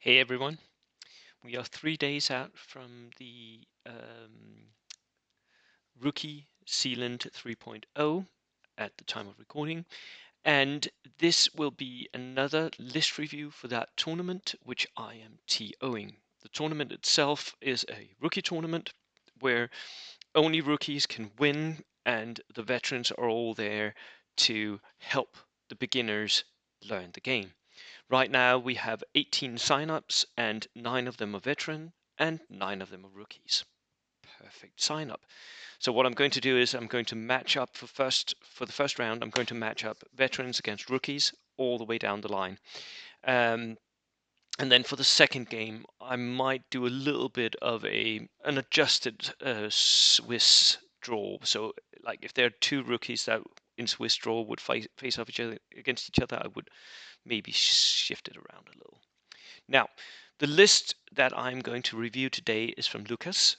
Hey everyone, we are 3 days out from the rookie Sealand 3.0 at the time of recording, and this will be another list review for that tournament, which I am TOing. The tournament itself is a rookie tournament where only rookies can win, and the veterans are all there to help the beginners learn the game. Right now, we have 18 signups, and 9 of them are veteran, and 9 of them are rookies. Perfect sign up. So what I'm going to do is I'm going to match up for the first round. I'm going to match up veterans against rookies all the way down the line. Um, and then for the second game, I might do a little bit of an adjusted Swiss draw. So, like if there are two rookies that in Swiss draw would face off against each other, I would maybe shift it around a little. Now, the list that I'm going to review today is from Lukasz,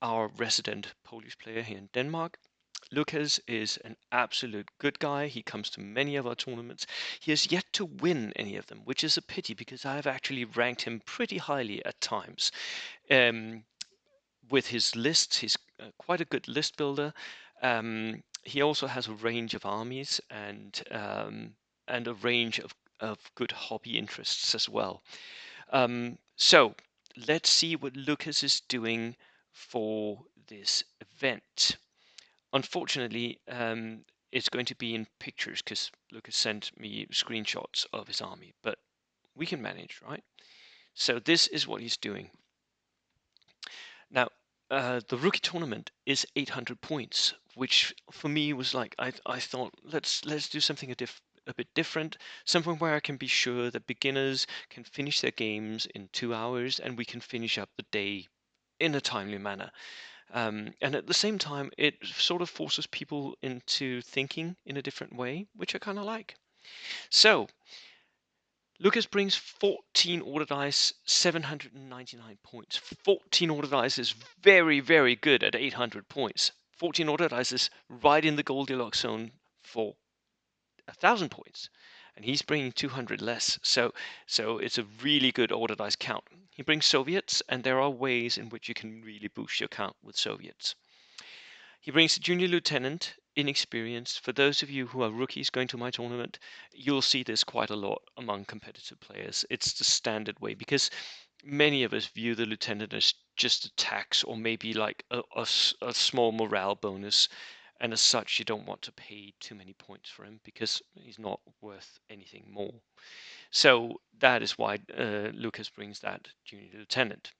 our resident Polish player here in Denmark. Lukasz is an absolute good guy. He comes to many of our tournaments. He has yet to win any of them, which is a pity because I have actually ranked him pretty highly at times. Um, with his lists, he's quite a good list builder. He also has a range of armies and a range of good hobby interests as well. So let's see what Lukasz is doing for this event. Unfortunately, it's going to be in pictures because Lukasz sent me screenshots of his army, but we can manage, right? So this is what he's doing. Now, the rookie tournament is 800 points, which for me was like I thought let's do something a bit different, something where I can be sure that beginners can finish their games in 2 hours and we can finish up the day in a timely manner. And at the same time, it sort of forces people into thinking in a different way, which I kind of like. So Lucas brings 14 order dice, 799 points. 14 order dice is very, very good at 800 points. 14 order dice is right in the Goldilocks zone for 1,000 points. And he's bringing 200 less. So it's a really good order dice count. He brings Soviets, and there are ways in which you can really boost your count with Soviets. He brings a junior lieutenant, inexperienced. For those of you who are rookies going to my tournament, you'll see this quite a lot among competitive players. It's the standard way because many of us view the lieutenant as just a tax or maybe like a small morale bonus. And as such, you don't want to pay too many points for him because he's not worth anything more. So that is why Lukasz brings that junior lieutenant.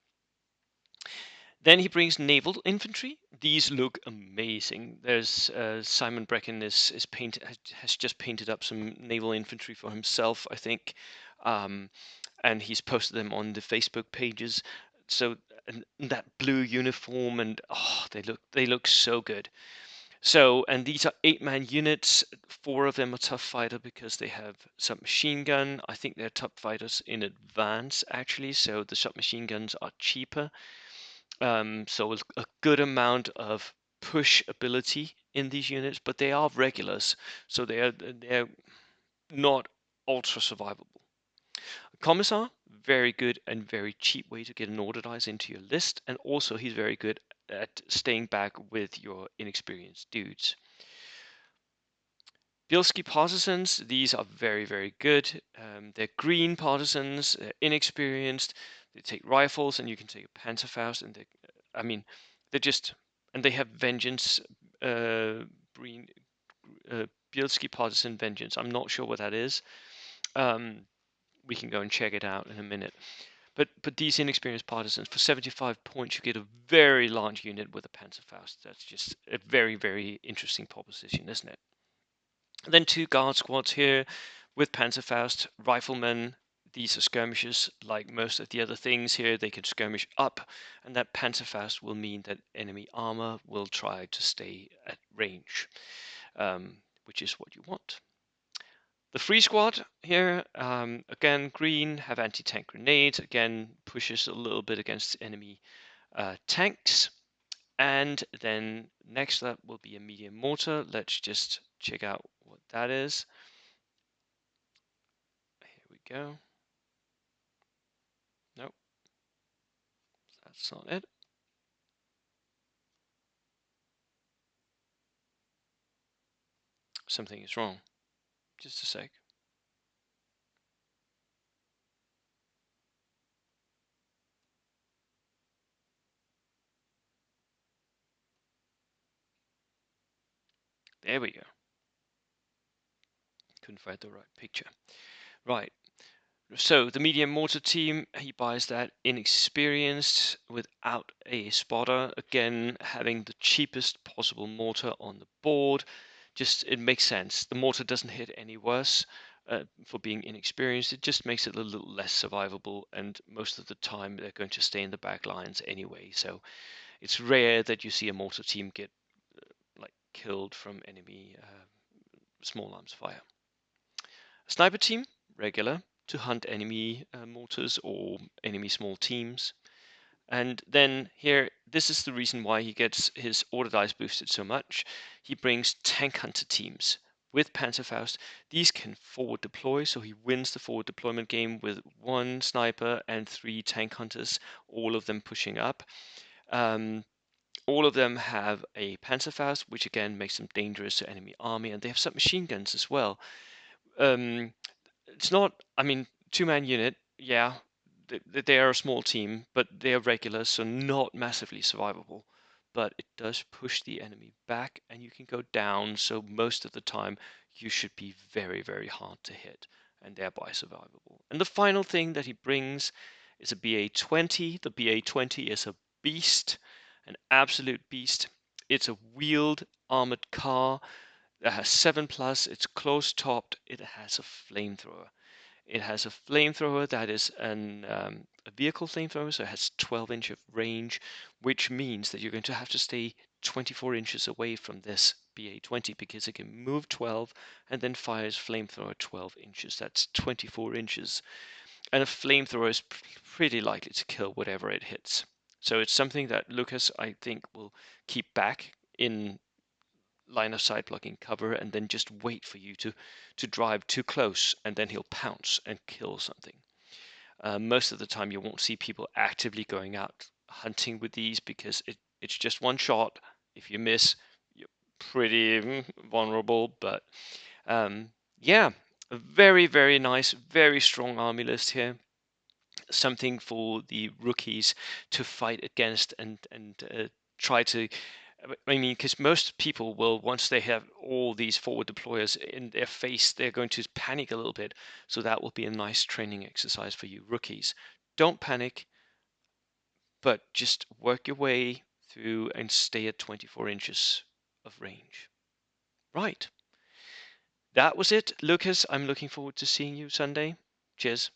Then he brings naval infantry. These look amazing. There's Simon Brecken has just painted up some naval infantry for himself, I think, and he's posted them on the Facebook pages. So and that blue uniform and they look so good. So and these are 8-man units. 4 of them are tough fighter because they have submachine gun. I think they're tough fighters in advance actually. So the submachine guns are cheaper. So a good amount of push ability in these units, but they are regulars, so they're not ultra survivable. Commissar, very good and very cheap way to get an order dice into your list, and also he's very good at staying back with your inexperienced dudes. Bielski partisans, these are very, very good. They're green partisans, they're inexperienced. They take rifles, and you can take a Panzerfaust, and I mean, they're just, and they have vengeance, green, Bielski partisan vengeance. I'm not sure what that is. We can go and check it out in a minute. But these inexperienced partisans, for 75 points, you get a very large unit with a Panzerfaust. That's just a very, very interesting proposition, isn't it? Then 2 guard squads here with Panzerfaust, riflemen. These are skirmishers, like most of the other things here. They can skirmish up, and that Panzerfaust will mean that enemy armor will try to stay at range, which is what you want. The free squad here, again, green, have anti-tank grenades, again, pushes a little bit against enemy tanks. And then next up will be a medium mortar. Let's just check out what that is. Here we go. That's not it. Something is wrong. Just a sec. There we go. Couldn't find the right picture. Right. So the medium mortar team, he buys that inexperienced without a spotter. Again, having the cheapest possible mortar on the board. Just it makes sense. The mortar doesn't hit any worse for being inexperienced. It just makes it a little less survivable, and most of the time they're going to stay in the back lines anyway. So it's rare that you see a mortar team get like killed from enemy small arms fire. A sniper team, regular, to hunt enemy mortars or enemy small teams. And then here, this is the reason why he gets his order dice boosted so much. He brings tank hunter teams with Panzerfaust. These can forward deploy, so he wins the forward deployment game with 1 sniper and 3 tank hunters, all of them pushing up. All of them have a Panzerfaust, which again makes them dangerous to enemy army, and they have submachine guns as well. Um, it's not, I mean, 2-man unit, yeah, they are a small team, but they are regular, so not massively survivable. But it does push the enemy back, and you can go down, so most of the time you should be very, very hard to hit, and thereby survivable. And the final thing that he brings is a BA-20. The BA-20 is a beast, an absolute beast. It's a wheeled armored car that has 7+, it's close-topped, it has a flamethrower. It has a flamethrower that is a vehicle flamethrower, so it has 12 inch of range, which means that you're going to have to stay 24 inches away from this BA-20 because it can move 12 and then fires flamethrower 12 inches. That's 24 inches. And a flamethrower is pretty likely to kill whatever it hits. So it's something that Lukasz, I think, will keep back in line of sight blocking cover and then just wait for you to drive too close, and then he'll pounce and kill something. Most of the time you won't see people actively going out hunting with these because it's just one shot. If you miss, you're pretty vulnerable. But yeah, a very, very nice, very strong army list here. Something for the rookies to fight against and try to. I mean, because most people will, once they have all these forward deployers in their face, they're going to panic a little bit. So that will be a nice training exercise for you rookies. Don't panic, but just work your way through and stay at 24 inches of range. Right. That was it, Lukasz. I'm looking forward to seeing you Sunday. Cheers.